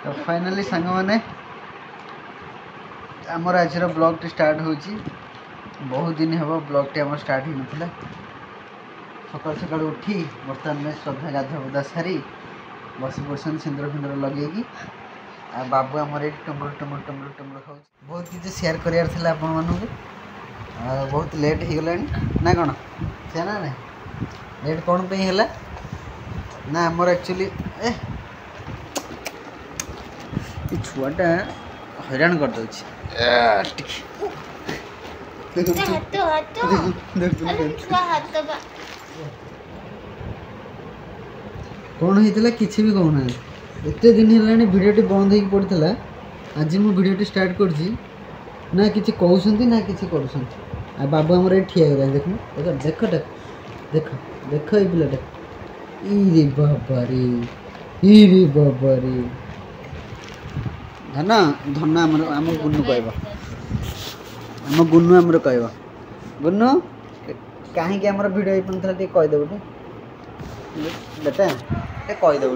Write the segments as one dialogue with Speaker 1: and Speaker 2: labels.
Speaker 1: तो फाइनाली सांग मैंने आमर आज ब्लॉग टी स्टार्ट हो बहुत दिन हम ब्लॉग टी आम स्टार्ट हो ना सकाल सकाल उठी बर्तमान में श्रद्धा गाधा बुधा सारी बस पड़े सिंदूर फिंदूर लगे बाबू आमर टमर टमर टमर टमर खाऊ बहुत किसी सेयार करार आपण मानक बहुत लेट हो गला ना कौन से ना लेट कौन पे है ना आमर एक्चुअली छुआटा हैरान कर दे कौन होता किसी भी कहना एत दिन है भिडियोटी बंद हो पड़ता आज मु भिडियोटी स्टार्ट कर ना किसी कहते ना किसी कर बाबू आमर ठिया गला देख देख देख देख देख ये पिलाटा रे बाबा रे धन धन आम गुन्नू कह आम गुन्नू आमर कह गुन्नू कहीं आमर भिडियो पाता कहीदेव बेटा कहीदेव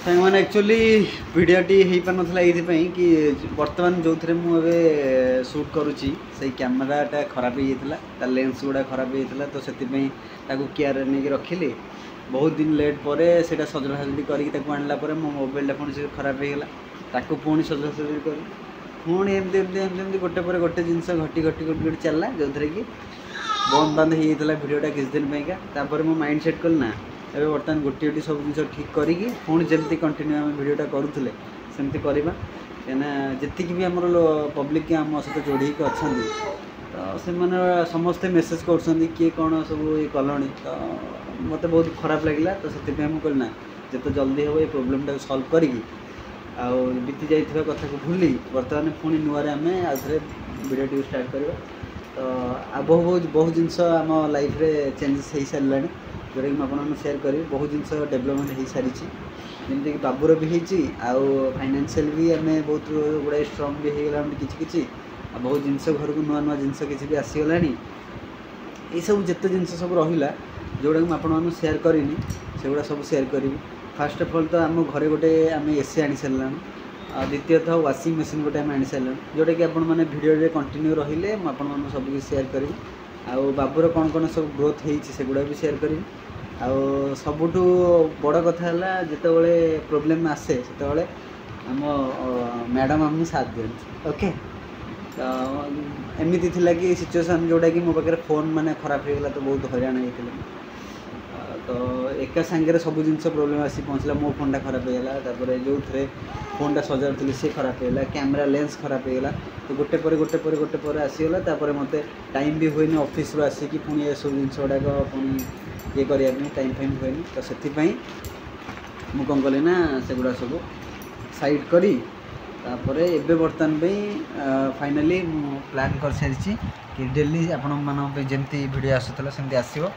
Speaker 1: मैंने एक्चुअली भिडियोटी हो पार नाला ये कि बर्तमान जो थे मुझे शूट करुच्ची से कैमेराटा खराब होता लेंस गुड़ा खराब होता तो से केयर नहीं रखिली बहुत दिन लेट पर से सजड़ी करला मो मोबाइलटा पुणी से खराब होगला ताकू पुणी सजासजी कर पुणी एमती गोटे पर गोटे जिनस घटी घटी घटी घटी चलला जो थे कि बंद बंद होता भिडियोटा किसी दिन पर मो माइंड सेट कल ना ए बर्तमान गोटे गोटे सब जिन ठीक करी पुणी जमी कंटिन्यू आम भिडियोटा करूँ सेमती करवा जी भी आम पब्लिक आम सहित जोड़ी अच्छा तो से समस्ते मेसेज कर किए कौन सब ये कलनी तो मत बहुत खराब लगे तो से कहना जिते जल्दी हम ये प्रोब्लेमटा सल्व करी बीती जाइए कथा को भूली बर्तमान पुणी नुआ आम आउे भिडियो स्टार्ट करवा तो बहुत जिनस आम लाइफ रे चेंजेस हो सारा जोटा कि मुझे सेयार करी बहुत जिन डेवलपमेंट हो सारी जमीक बाबूर भी आउ फाइनेंशियल भी आम बहुत गुड़ाए स्ट्रंग भी हो गला कि बहुत जिनस घर को नुआ नुआ जिनस किसी भी आसीगला ये सब जिते जिनस सब रहा जोड़ा कि मुझे सेयार करी से सब सेयार करी फास्ट अफ ऑल तो आम घरे गोटे आम एसी आनी सारा द्वितीयतः वाशिंग मशीन गोटे आम आनी सारा जोटा कि आपने भिडियो कंटिन्यू रहिले मुझे सब किसी सेयार करी आउ बाबूर कौन कौन सब ग्रोथ होगुड़ा भी सेयार करी आउ सबुठ बड़ कथा है जिते प्रोब्लेम आसे से आम मैडम आमको साथ दिखती ओके तो एमती थी कि सिचुएसन जोटा कि मो पाखे फोन माने खराब हो गला तो बहुत हैरान होते तो एका सांगे सब जिन प्रोब्लेम आसी पहुँचला मो फोनटा खराब होगा जो थे फोनटा सजाड़ी सी खराब होगा कैमेरा लेंस खराब होगा तो गोटे पर आसीगला मत टाइम भी हुए ऑफिस रू आसिक पुणी ये सब जिन गुड़ाक पुणी ये करने टाइम फाइम हुए तो से मुझे कौन कली ना सेगुड़ा सब साइड करी एबे बर्तमान फाइनाली प्लान कर सारी कि डेली आपण जमती वीडियो आसूला सेमती आसो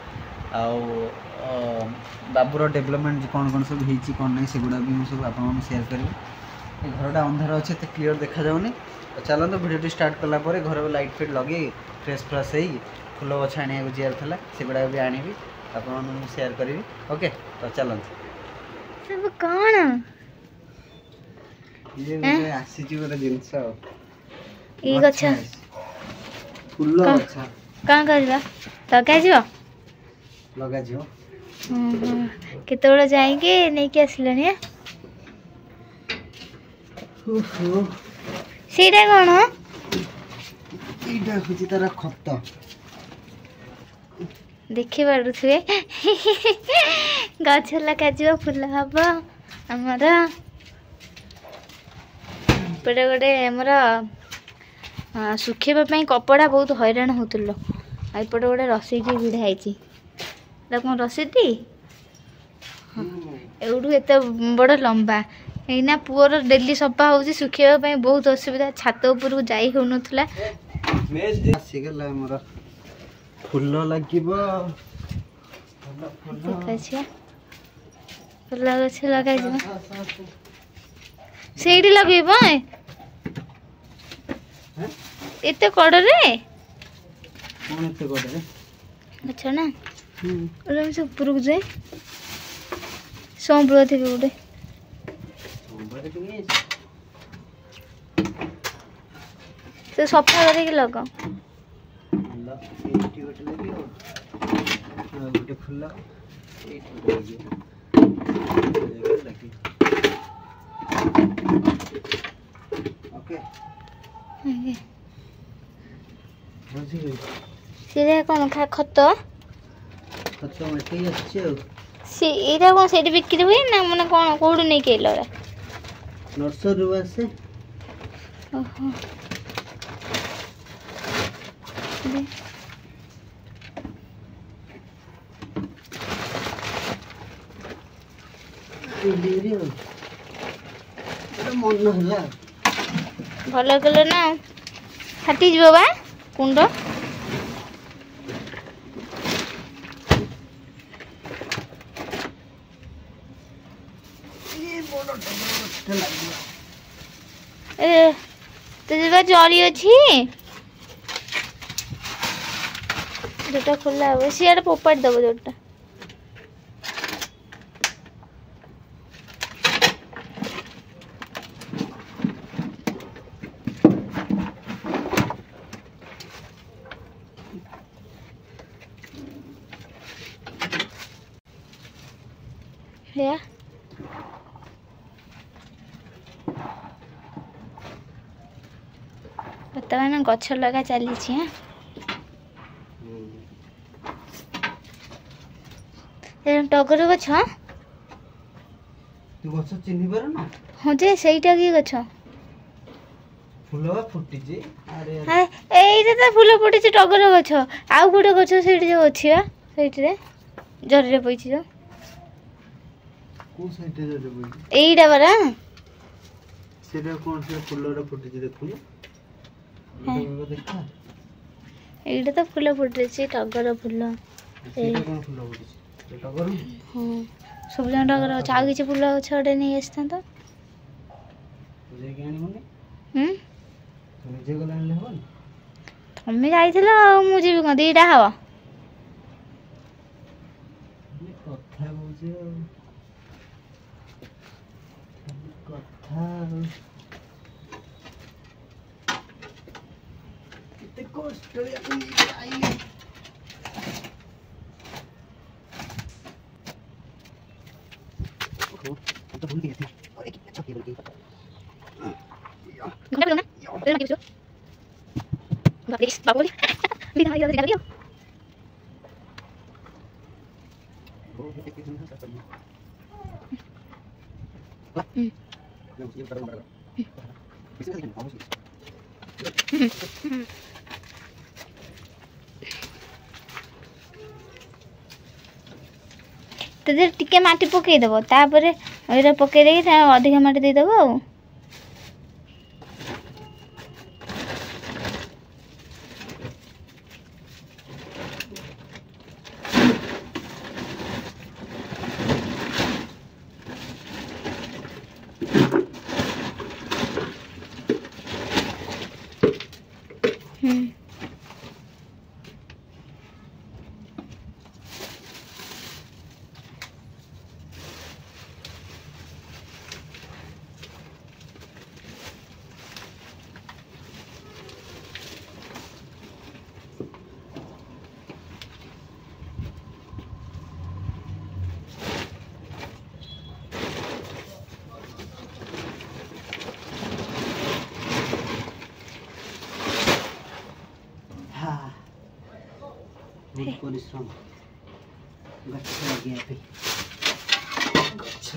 Speaker 1: बाबूर डेवलपमेंट कौन कौन सब होती कौन नहीं सेगुड़ा भी मुझे सब आप सेयार करी घरटा अंधार अच्छे तो क्लीयर देखा जाऊनी तो चलते भिडियो स्टार्ट कलापर घर लाइट फिट लगे फ्रेश फ्रेश हो फुल गछ आने जीआर था सेगुड़ा भी आनी आपको सेयार करी ओके तो चलते
Speaker 2: सब कौन
Speaker 1: ये आसी गोटे जिनस
Speaker 2: ये गच्छा
Speaker 1: फुल गच्छा
Speaker 2: कौन करवा लगा जीव
Speaker 1: लगा जीव
Speaker 2: केते बड़ जाएंगे नहीं के आसलनी सीटा कौन
Speaker 1: एटा खुची तारा खत
Speaker 2: देखी पारुथे गछ लगा जीव फुल हम आमर पटे गोटे आमर सुखेवाई कपड़ा बहुत हैरान होतुल आईपटे गोटे रसीटी भिड़ाई कौन रसीटी एवढू एत बड़ लंबा एना पुअर डेली सफा हो सुखेवाई बहुत असुविधा छात उपरକୁ जाई हो नथला
Speaker 1: आसीगला हमर फुल लागिबो
Speaker 2: फुल गछ लगा ସେଇଠି ଲଗେଇବ ଏତେ କଡ଼ରେ
Speaker 1: କଣ ଏତେ କଡ଼ରେ
Speaker 2: अच्छा ना से ऊपर जाए सौंप थे गोटे तो सफा करके लगा
Speaker 1: गोटे फुल ओके
Speaker 2: सीधा कौन खा खत
Speaker 1: खत मटे आछे
Speaker 2: से एटा कौन सेठी बिक्री हुए ना माने कौन कोडू नहीं केलो रे
Speaker 1: नर्सरी आसे
Speaker 2: ओहो
Speaker 1: मन होला
Speaker 2: भल कल ना फाटी जीव बा कुंड ए तो जगह जली अच्छी जोटा खुला है सीआड़े पोपाट दब जोटा या बर्तमान गछ लगा चली टगर गछ
Speaker 1: तू गछ चिन्हि पार ना
Speaker 2: हाँ जे सहीटा कि गछ
Speaker 1: फूल फुटी जे अरे
Speaker 2: एइटा तो फूल फुटी टगर गछ आउ गोटे गछ सेठी जो अछि बा सेठी रे जरी रे पइछि जो
Speaker 1: को साइड रे जरी पइछि
Speaker 2: एइटा बरा
Speaker 1: सेटा कोन से फूल रे फुटी जे देखु देखा
Speaker 2: एइटा तो फूल फुटी छै टगर फूल
Speaker 1: सेटा कोन फूल फुटी छै टगर
Speaker 2: हां सब जन टगर गछ आ किछ फूल गछ नै आस्ता तो
Speaker 1: जे केनी होने तुम जे गला ले होन
Speaker 2: तमे जाइथिलो मु जीव क दीटा हवा
Speaker 1: कथा बुझे कथा किते कष्ट रे आई तो भूल गई थी और एक अच्छा केबल की
Speaker 2: घंटा बोलो ना तेरे में किसो बाबूजी बाबूजी बिना आया दिखा दियो
Speaker 1: वो एक एक दिन से करना मैं ये बता रहा हूं इसे लेकिन खामोश
Speaker 2: तदे टिके माटी पकई देबो तापरे एरा पकई देई अधिक माटी दे देबो आ
Speaker 1: बहुत परिश्रम गछ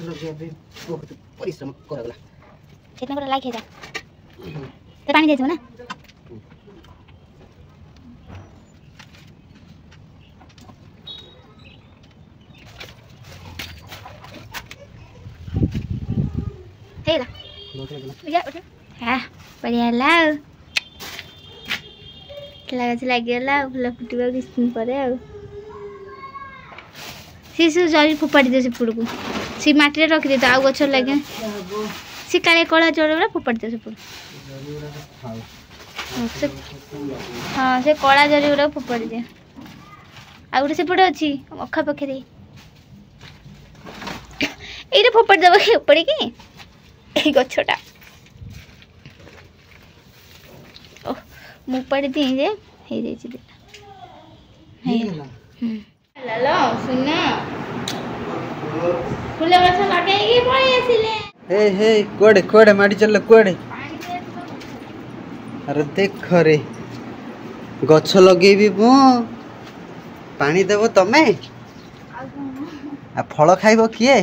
Speaker 1: लगे पे बहुत परिश्रम करगला
Speaker 2: कितना बड़ा लाइक है जा ते पानी देजो ना हेला या हां बढ़िया लाओ लगे फुल फुटा किस दिन पर सी जरी फोपाड़ी दे से फुड़ को सी माटी रखी दे आउ गछ लगे सी काले कला जड़ गुड़ा फोपाड़ी दे से फुड़ हाँ से कला जरी गुड़ा फोपाड़ी दे ଆଉ ଗୋଟେ ସେପଟେ ଅଛି ଅଖା ପାଖରେ ଏଇଟା ଫୋପାଡ଼ି ଦେବ କି ଉପଡ଼ିକି ଏଇ ଗଛଟା ଓ ମୁଁ ଉପାଡ଼ି ଦିଏ ଯେ ହେଇଯାଇଛି ଦିଟା ହେଇଗଲା ସୁନା ଫୁଲ ଗଛ ଲଗେଇକି ପଳେଇ ଆସିଲେ
Speaker 1: हे हे कुआडे कुआडे माडी चल कुआडे अरे देख रे गछ लगेबी मु पानी देबो तमे आ फल खाइबो किए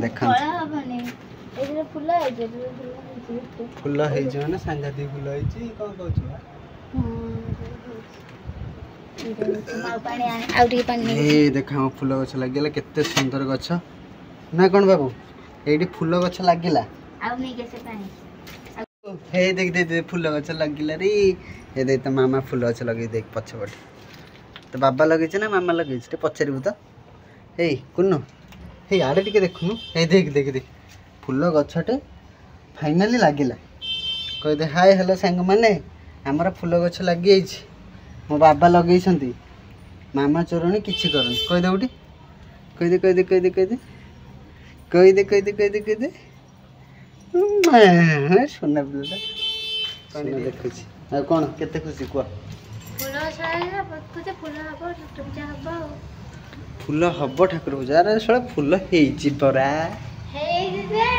Speaker 1: देखन फूल है जो ना सांगाती फूल है जी कोन कहछ ए देखा फूल गछ लागिला केते सुंदर गछ ना कोन बाबू एडी फूल गछ लागिला हे देख दे दे फूल गछ लागिला रे हे दे त मामा फूल गछ लगे देख पछपटे तो बाबा लगे ना मामा लगे ते पछरिबु त हे कुन्नु हे आडे टिके देखुनु हे देख देख देख फूल गछटे फाइनली लागिला कह दे हाय हेलो संग माने हमर फूल गछ लागि आइछि मो बाबा लगे छंती मामा चोरणी किछि करन कह दे उठी कह दे कह दे कह दे कह दे कह दे कह दे कह दे कह दे सोना बिलटा कोन देखुछि आ कोन केते खुशी को
Speaker 2: फूल छाइला पकुते फूल हबो पूजा हबो
Speaker 1: फूल हबो ठाकुर पूजा रे सळे फूल हेइछि परा
Speaker 2: हेइ जे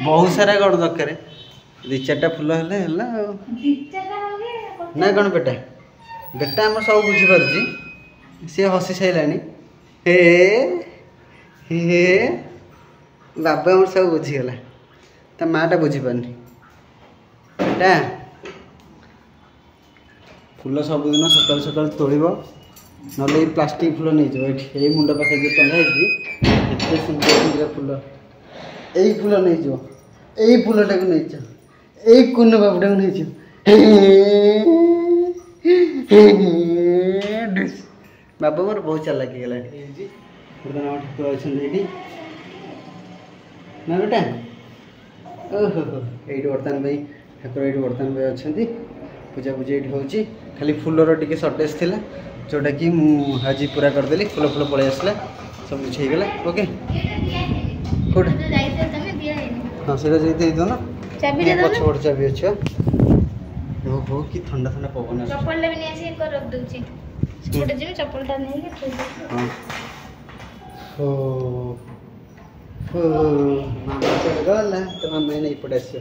Speaker 1: बहुत सारा गड़ दरकार दि चारटा फूल हेले हला ना कोन बेटा बेटा हम सब बुझी परछि से हसी सैलानी हे हे बाबा हम सब बुझीगला ता माटा बुझी पारनी बेटा फूल सब दिन सकाल सकाल तोड़ब नले प्लास्टिक फूल नहीं जाओ ये मुंड पाखे जो टंगा एते सुंदर सुंदर फूल यही फूल नहीं जाओ यही फूलटा को नहीं जाओ यही कुन बाबूटा को नहीं जाओ बाबा मोर बहुत चल लगी गला बर्तमान ठाकुर अच्छा ना बेटा ओहो ये बर्तमान भाई ठाकुर ये बर्तमान भाई अच्छा पूजा पूजा ये हो खाली फूलर टी सर्टेज थी जोटा कि आज पूरा करदेली फूल फूल पलि आसला सब कुछ हो गला ओके कौट हाँ से दे दो ना पछपट चाबी अच्छे हो कि ठंडा ठंडा पवन मामा गला तो मामा नहीं पड़े आस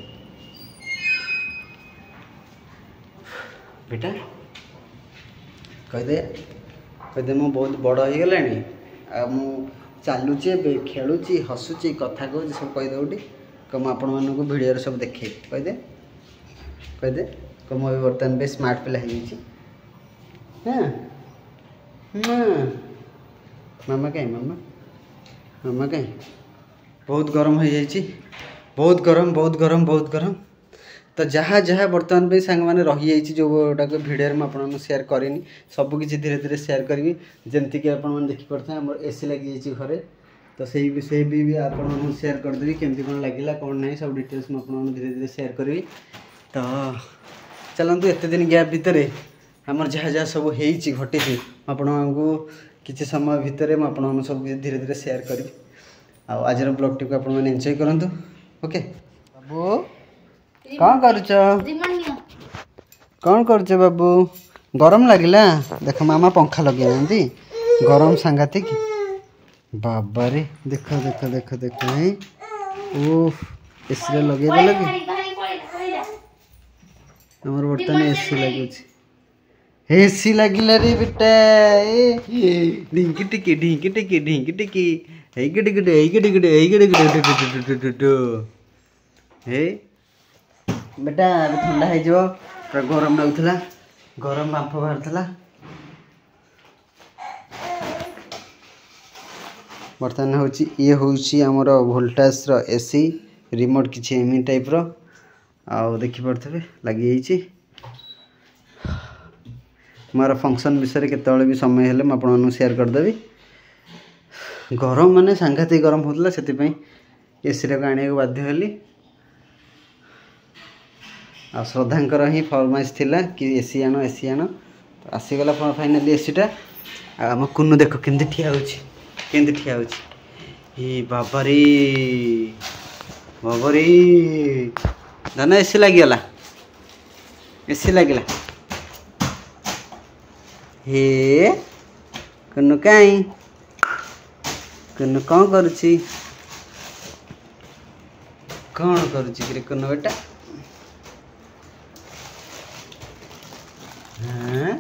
Speaker 1: बेटा कहदे मु बहुत बड़ हो गला मु चलुची खेलुची हसुची कथा कहूँ सब कहीदे उठी कम आपण मानक भिडियो सब देखे कहदे कहदे कम बर्तमान भी स्मार्ट पिला हो हाँ मामा कहीं मामा मामा कहीं बहुत गरम हो जाइए बहुत गरम बहुत गरम बहुत गरम तो जहाँ जहाँ बर्तमान भी सांग मैंने रही जाइए जोटा भिडियो में आपको शेयर करनी सबकि धीरे धीरे शेयर करी जमती आप देखिपे आम एसी लगी घरे तो से विषय भी आप शेयर करदेवी केमती कौन लगे कौन ना सब डिटेल्स मुझे धीरे धीरे शेयर करी तो चलतु एत दिन गैप भितर आमर जहाँ जहाँ सब घटी आपको किसी समय भितर मुझे सब धीरे धीरे शेयर करी आज ब्लॉग टी को आप एंजॉय करूँ ओके बाबू कौन करुच कौन करुच बाबू गरम लगिला देख मामा पंखा लगे ना गरम सांगातिक बाबा रे देख देख देख देख ओह एसी लगे देल कि हमर बर्तमान एसी लगे एसी लगिला रे बेटा ढिंकी टिकी ढिंकी टिकी ढिंकी टिकी हे बेटा ठंडा हो गरम लगुला गरम बांफ बाहर बर्तमान हूँ ये हूँ आमर वोल्टाज एसी रिमोट किसी एमी टाइप आउ देखिपे लगी मोर फंक्शन विषय केतले भी समय हेले मुझे शेयर करदेवी गरम माने सांघातिक गरम होता से एसी आने को बाध्य हेली आ श्रद्धांकर ही फरमाइश थिला कि एसी आण आसीगला फाइनाली एसीटा आम कुनु देख केमती ठिया हे बाबारी बाबारी धन एसी लगिगला हे कुनु कहीं कुनु कौन करुची कुनु बेटा हाँ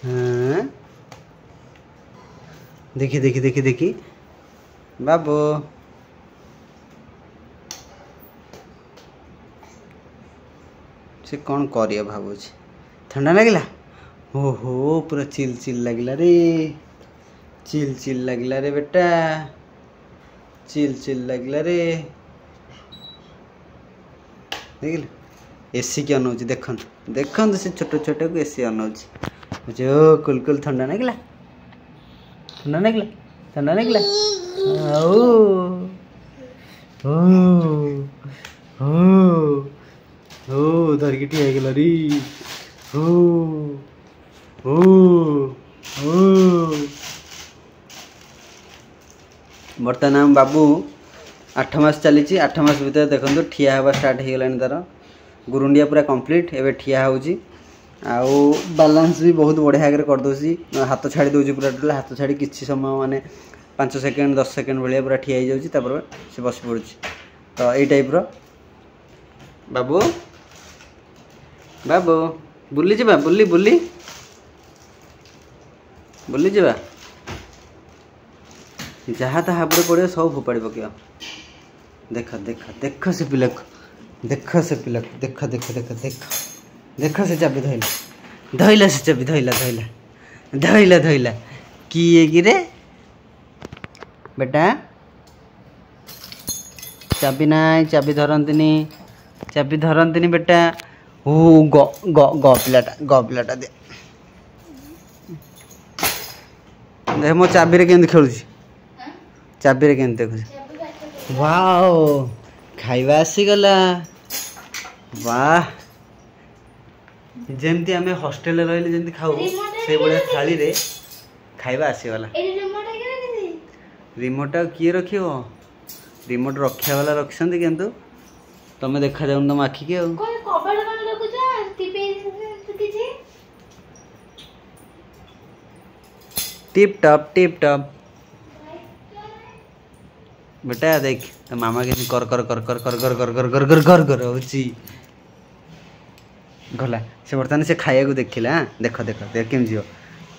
Speaker 1: हाँ देखी बाबू से कौन करिया भावुँ ठंडा लगिला ओहो पूरा चिल लगिला रे चिल लगिला रे बेटा चिल लगिला रे देखिल एसी की अनौची देखन से छोट छोट को एसी अनौची जो कुल ठंडा लगिला ओ धरिकी ठिया गला री बर्तमान बाबू 8 मास चली 8 मास भीतर देखो ठिया हवा स्टार्ट हो गला तार गुरुंडिया पूरा कंप्लीट एवं ठिया होची आउ बालांस भी बहुत बढ़िया आगे करदे हाथ छाड़ी दूसरी पूरा टोटल हाथ छाड़ी किसी समय माने 5 सेकेंड 10 सेकेंड भाया पूरा ठिया हो से बस पड़े तो यही टाइप बाबू बाबू बुली जा बुली जा जहाँ तहाँ हाबड़े पड़े सब फोपाड़ी पक देख से पिला देख से चाबी धइला से चाबी धइला किए कि रे बेटा चाबी नाई चाबी धरंतिनी बेटा ओ ग पिलाटा दे देख मो चाबी रे केंद खेलुची चाबी रे केंद देखुची वाओ खाइबा आसी गला वाह जेमती आमे हॉस्टेल रहिले जेमती खाऊ से बळे थाली रे खाइबा आसी गला रिमोट किए रखियो रिमोट रखिया वाला रखसंती किंतु तमे देखा जाउन तम आखी के टिप टॉप बेटा देख तो मामा के कर होची गला से बर्तमान से खाया को देखिला देख केम जियो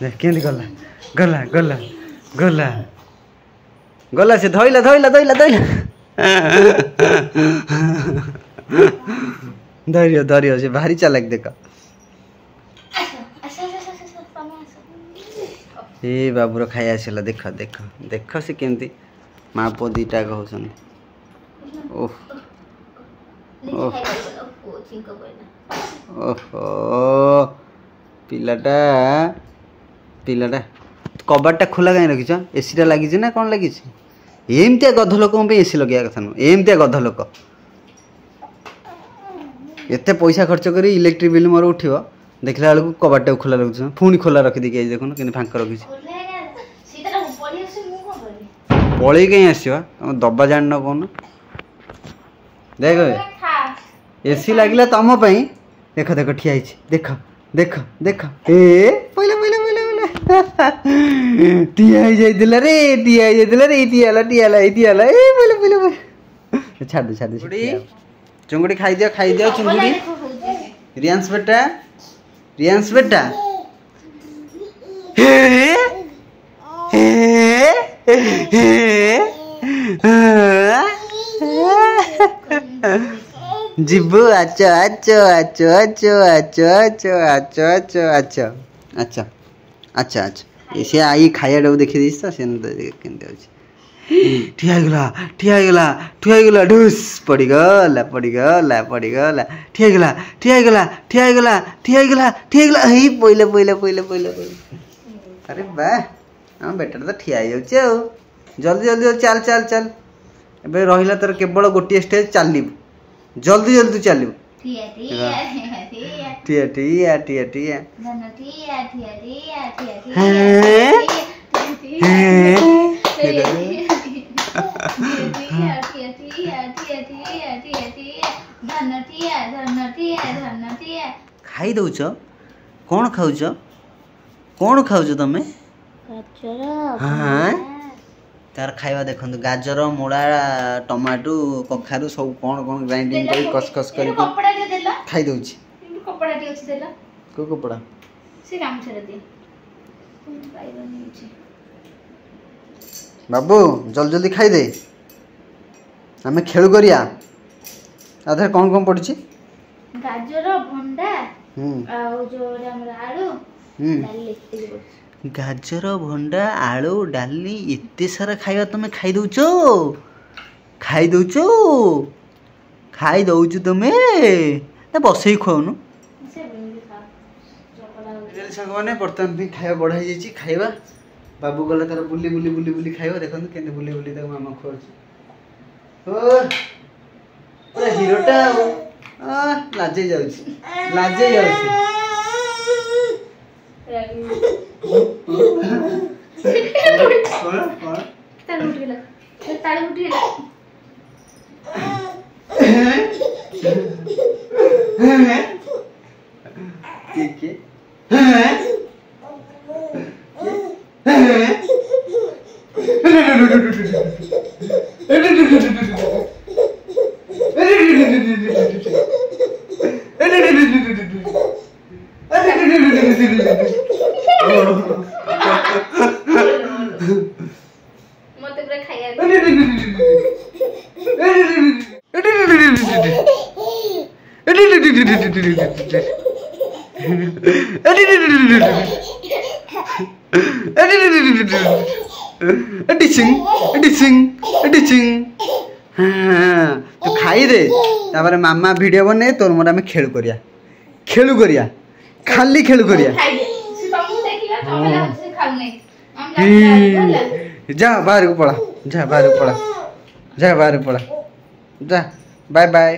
Speaker 1: देख केम गला से धइला धैर्य से भारी चालाक देख ए बाबूर खाया आसला देख से केमती माँ पो दीटा कहसन ओह ओहो पिलाटा कबाटा खोला कहीं रखी एसीटा लगी ना कौन लगी एमती गध लोक एसी लगे कथा नुह एमती गध लोक एते पैसा खर्च कर इलेक्ट्रिक बिल मोर उठो देखला बेलू कबाटा खोला रखुच पुणी खोला रखी देखिए देखुन कि फांक रखी पलि कहीं आसवा तुम दबा जान कौन देख एसी लगिला तुम देख ठिया देख ए पहले टिया रे छाड़ चुंगड़ी खाई दियो चुंगड़ी रियांस बेटा जिबू अच्छा इसे आई खाया देखी दी तो ठिया गला ढूस पड़गला ठिया गला पहले अरे वाह हाँ बेटा तो ठिया जल्दी चल ए रहा तोर केवल गोटे स्टेज चलू जल्दी चलू
Speaker 2: ଠିଆ ଠିଆ ଠିଆ
Speaker 1: ଠିଆ ଠିଆ ଠିଆ ଠିଆ
Speaker 2: ଧନ ଠିଆ ଠିଆ ଠିଆ ଠିଆ ଠିଆ
Speaker 1: ଖାଇ ଦଉଛ କଣ ଖାଉଛ ତମେ ହଁ तार खाଇବା देखंतु गाजर मूला टमाटो कखारु सब कौन ग्राइंडिंग कर कस कर खाई दउछि
Speaker 2: कपड़ा टी अछि देला
Speaker 1: को कपड़ा
Speaker 2: से काम छरे दे पाइबनी अछि
Speaker 1: बाबू जल्दी जल्दी खाई दे हमें खेल करिया आधर कौन पड़छि
Speaker 2: गाजर भंडा आ जो हमरा आलू डाली
Speaker 1: गाजर भंडा आलू डाली इतने सारा खाଇବା तुम खाई दउछु तुमे ना बसई खुआउनु सागने बर्तमान भी खाଇବା बढ़ाई जाइए खाଇବା बाबू गला तार बुली बुली बुली बुली खाइबा देखंतु केते बुली बुली ताको मामा खुआउछि ओ पूरा हीरोटा लाजे जाउछि
Speaker 2: मते पूरा खाइया
Speaker 1: तू खाई दे तापर मामा वीडियो बने तोर मोर आमे खेल करिया खाली खेल करिया जा बाहर को पड़ा जा बाहर को पड़ा जा बाय बाय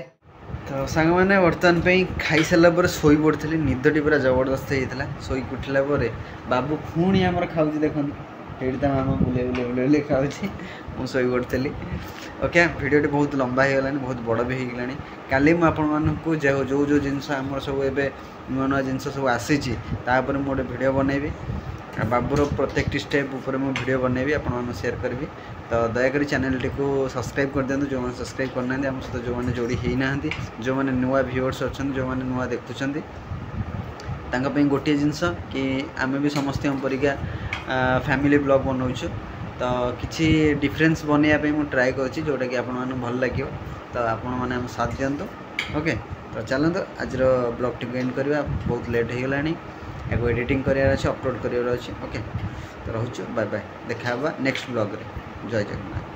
Speaker 1: तो सांग मैंने बर्तमान पे खाई सारा पर शोई पड़ी निदटी पूरा जबरदस्त होता शोई उठला बाबू पुणी आमर खाऊ देखो ये मामा बुले बुले बुले बुले खाऊँ मुझे पड़ी ओके भिडियोटी बहुत लंबा हो गलानी बहुत बड़ भी हो गलानी काली मुझे जो जो जिनस आम सब ए नुआ नुआ जिनस सब आसी तापर मुझे भिडियो बनैबी बाबूर प्रत्येक स्टेप ऊपर मुझे भिडियो बनैबी आप शेयर करी तो दयाकोरी चैनल टी को सब्सक्राइब कर दिखाँ जो मैंने सब्सक्राइब करना आम सहित जो मैंने जोड़ी होना जो मैंने नुआ व्यूअर्स अच्छा जो मैंने नुआ देखुं गोटे जिनस कि आम भी समस्त परिका फैमिली ब्लॉग बनाऊँ तो किसी डिफरेंस बनवाई मुझे ट्राए कर जोटा कि आपन भल लगे तो आपण मैंने साथ दिंतु ओके तो चलते आज ब्लॉग टी एंड करवा बहुत लेट हो गला एडिटिंग करार अच्छे अपलोड करार अच्छे ओके तो रोचु बाय बाय देखा नेक्स्ट ब्लॉग रे जय जगन्नाथ।